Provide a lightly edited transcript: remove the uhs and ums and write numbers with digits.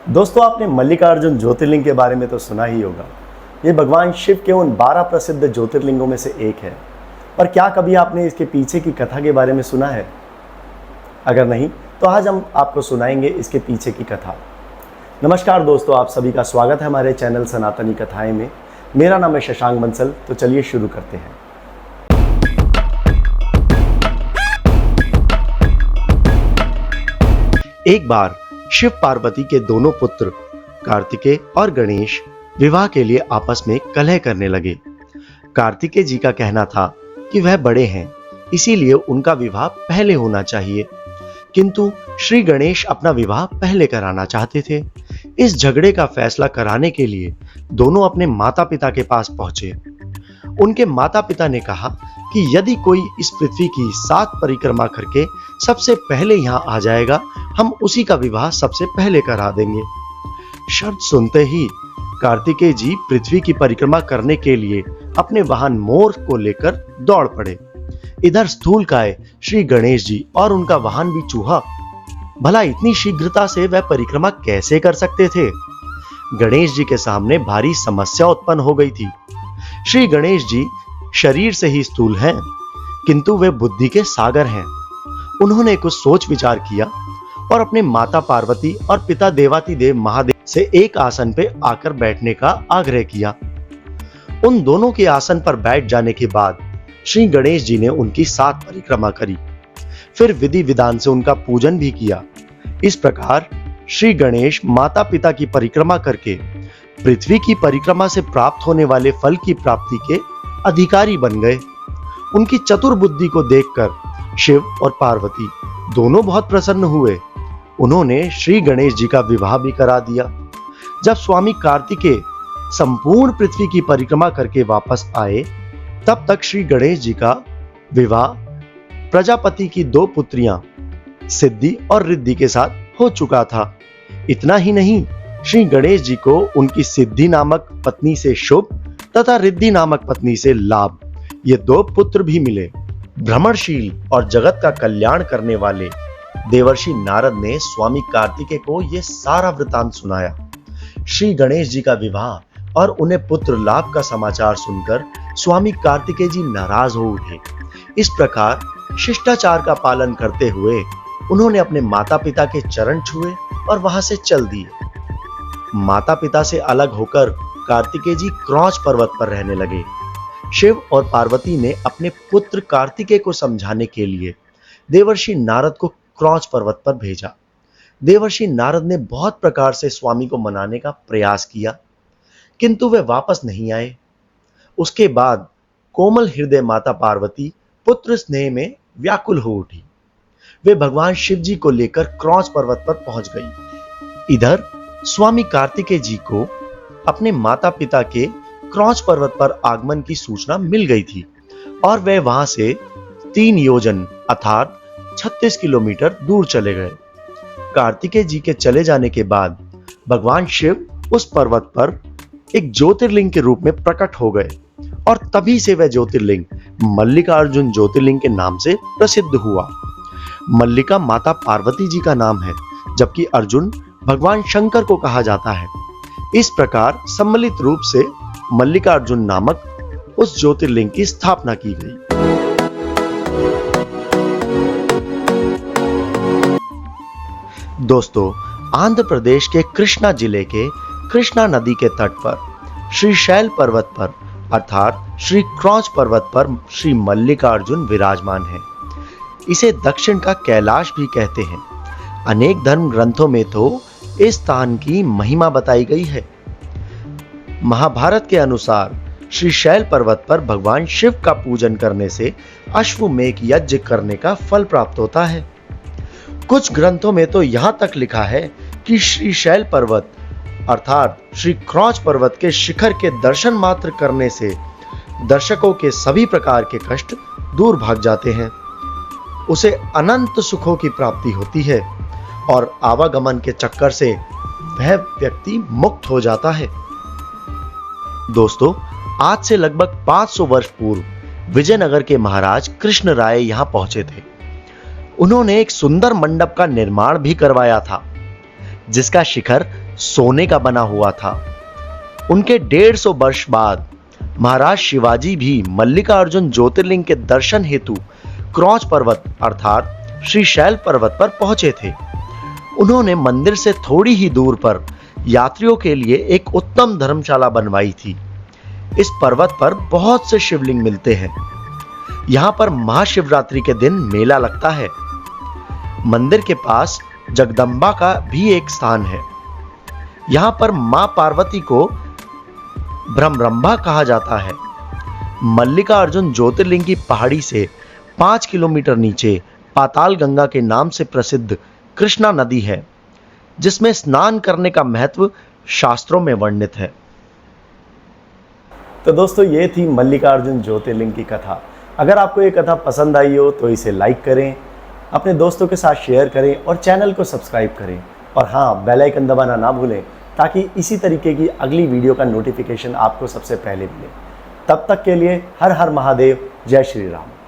दोस्तों, आपने मल्लिकार्जुन ज्योतिर्लिंग के बारे में तो सुना ही होगा। ये भगवान शिव के उन 12 प्रसिद्ध ज्योतिर्लिंगों में से एक है। पर क्या कभी आपने इसके पीछे की कथा के बारे में सुना है? अगर नहीं तो आज हम आपको सुनाएंगे इसके पीछे की कथा। नमस्कार दोस्तों, आप सभी का स्वागत है हमारे चैनल सनातनी कथाएं में। मेरा नाम है शशांक बंसल। तो चलिए शुरू करते हैं। एक बार शिव पार्वती के दोनों पुत्र कार्तिकेय और गणेश विवाह के लिए आपस में कलह करने लगे। कार्तिकेय जी का कहना था कि वह बड़े हैं, इसीलिए उनका विवाह पहले होना चाहिए, किंतु श्री गणेश अपना विवाह पहले कराना चाहते थे। इस झगड़े का फैसला कराने के लिए दोनों अपने माता पिता के पास पहुंचे। उनके माता पिता ने कहा कि यदि कोई इस पृथ्वी की 7 परिक्रमा करके सबसे पहले यहाँ आ जाएगा, हम उसी का विवाह सबसे पहले करा देंगे। शर्त सुनते ही कार्तिकेय जी पृथ्वी की परिक्रमा करने के लिए अपने वाहन मोर को लेकर दौड़ पड़े। इधर स्थूलकाय श्री गणेश जी और उनका वाहन भी चूहा। भला इतनी शीघ्रता से वह परिक्रमा कैसे कर सकते थे? गणेश जी के सामने भारी समस्या उत्पन्न हो गई थी। श्री गणेश जी शरीर से ही स्थूल हैं, किंतु वे बुद्धि के सागर हैं। उन्होंने कुछ सोच विचार किया और अपने माता पार्वती और पिता देवातिदेव महादेव से एक आसन पे आकर बैठने का आग्रह किया। उन दोनों के आसन पर बैठ जाने के बाद श्री गणेश जी ने उनकी 7 परिक्रमा करी, फिर विधि विधान से उनका पूजन भी किया। इस प्रकार श्री गणेश माता पिता की परिक्रमा करके पृथ्वी की परिक्रमा से प्राप्त होने वाले फल की प्राप्ति के अधिकारी बन गए। उनकी चतुर बुद्धि को देखकर शिव और पार्वती दोनों बहुत प्रसन्न हुए। उन्होंने श्री गणेश जी का विवाह भी करा दिया। जब स्वामी कार्तिकेय संपूर्ण पृथ्वी की परिक्रमा करके वापस आए, तब तक श्री गणेश जी का विवाह प्रजापति की 2 पुत्रियां सिद्धि और रिद्धि के साथ हो चुका था। इतना ही नहीं, श्री गणेश जी को उनकी सिद्धि नामक पत्नी से शुभ तथा रिद्धि नामक पत्नी से लाभ, ये 2 पुत्र भी मिले। भ्रमणशील और जगत का कल्याण करने वाले देवर्षि नारद ने स्वामी कार्तिकेय को यह सारा वृतांत सुनाया। श्री गणेश जी का विवाह और उन्हें पुत्र लाभ का समाचार सुनकर स्वामी कार्तिकेय जी नाराज हो उठे। इस प्रकार शिष्टाचार का पालन करते हुए उन्होंने अपने माता पिता के चरण छुए और वहां से चल दिए। माता पिता से अलग होकर कार्तिकेय जी क्रौंच पर्वत पर रहने लगे। शिव और पार्वती ने अपने पुत्र कार्तिकेय को समझाने के लिए देवर्षि नारद को क्रौंच पर्वत पर भेजा। देवर्षि नारद ने बहुत प्रकार से स्वामी को मनाने का प्रयास किया, किंतु वे वापस नहीं आए। उसके बाद कोमल हृदय माता पार्वती पुत्र स्नेह में व्याकुल हो उठी। वे भगवान शिव जी को लेकर क्रौंच पर्वत पर पहुंच गई। इधर स्वामी कार्तिकेय जी को अपने माता पिता के क्रौंच पर्वत पर आगमन की सूचना मिल गई थी और वे वहां से 3 योजन अर्थात 36 किलोमीटर दूर चले गए। कार्तिकेय जी के चले जाने के बाद भगवान शिव उस पर्वत पर एक ज्योतिर्लिंग के रूप में प्रकट हो गए और तभी से वह ज्योतिर्लिंग मल्लिकार्जुन ज्योतिर्लिंग के नाम से प्रसिद्ध हुआ। मल्लिका माता पार्वती जी का नाम है, जबकि अर्जुन भगवान शंकर को कहा जाता है। इस प्रकार सम्मिलित रूप से मल्लिकार्जुन नामक उस ज्योतिर्लिंग की स्थापना की गई। दोस्तों, आंध्र प्रदेश के कृष्णा जिले के कृष्णा नदी के तट पर श्रीशैल पर्वत पर अर्थात श्री क्रौंच पर्वत पर श्री मल्लिकार्जुन विराजमान है। इसे दक्षिण का कैलाश भी कहते हैं। अनेक धर्म ग्रंथों में तो इस स्थान की महिमा बताई गई है। महाभारत के अनुसार श्रीशैल पर्वत पर भगवान शिव का पूजन करने से अश्वमेध यज्ञ करने का फल प्राप्त होता है। कुछ ग्रंथों में तो यहां तक लिखा है कि श्रीशैल पर्वत अर्थात श्री क्रौंच पर्वत के शिखर के दर्शन मात्र करने से दर्शकों के सभी प्रकार के कष्ट दूर भाग जाते हैं। उसे अनंत सुखों की प्राप्ति होती है और आवागमन के चक्कर से वह व्यक्ति मुक्त हो जाता है। दोस्तों, आज से लगभग 500 वर्ष पूर्व विजयनगर के महाराज कृष्ण राय यहां पहुंचे थे। उन्होंने एक सुंदर मंडप का निर्माण भी करवाया था। जिसका शिखर सोने का बना हुआ था। उनके 150 वर्ष बाद महाराज शिवाजी भी मल्लिकार्जुन ज्योतिर्लिंग के दर्शन हेतु क्रॉच पर्वत अर्थात श्रीशैल पर्वत पर पहुंचे थे। उन्होंने मंदिर से थोड़ी ही दूर पर यात्रियों के लिए एक उत्तम धर्मशाला बनवाई थी। इस पर्वत पर बहुत से शिवलिंग मिलते हैं। यहां पर महाशिवरात्रि के दिन मेला लगता है। मंदिर के पास जगदम्बा का भी एक स्थान है। यहां पर मां पार्वती को भ्रमरंभा कहा जाता है। मल्लिकार्जुन ज्योतिर्लिंग की पहाड़ी से 5 किलोमीटर नीचे पाताल गंगा के नाम से प्रसिद्ध कृष्णा नदी है, जिसमें स्नान करने का महत्व शास्त्रों में वर्णित है। तो दोस्तों, ये थी मल्लिकार्जुन ज्योतिर्लिंग की कथा। अगर आपको ये कथा पसंद आई हो तो इसे लाइक करें, अपने दोस्तों के साथ शेयर करें और चैनल को सब्सक्राइब करें। और हाँ, बेल आइकन दबाना ना भूलें ताकि इसी तरीके की अगली वीडियो का नोटिफिकेशन आपको सबसे पहले मिले। तब तक के लिए हर हर महादेव, जय श्री राम।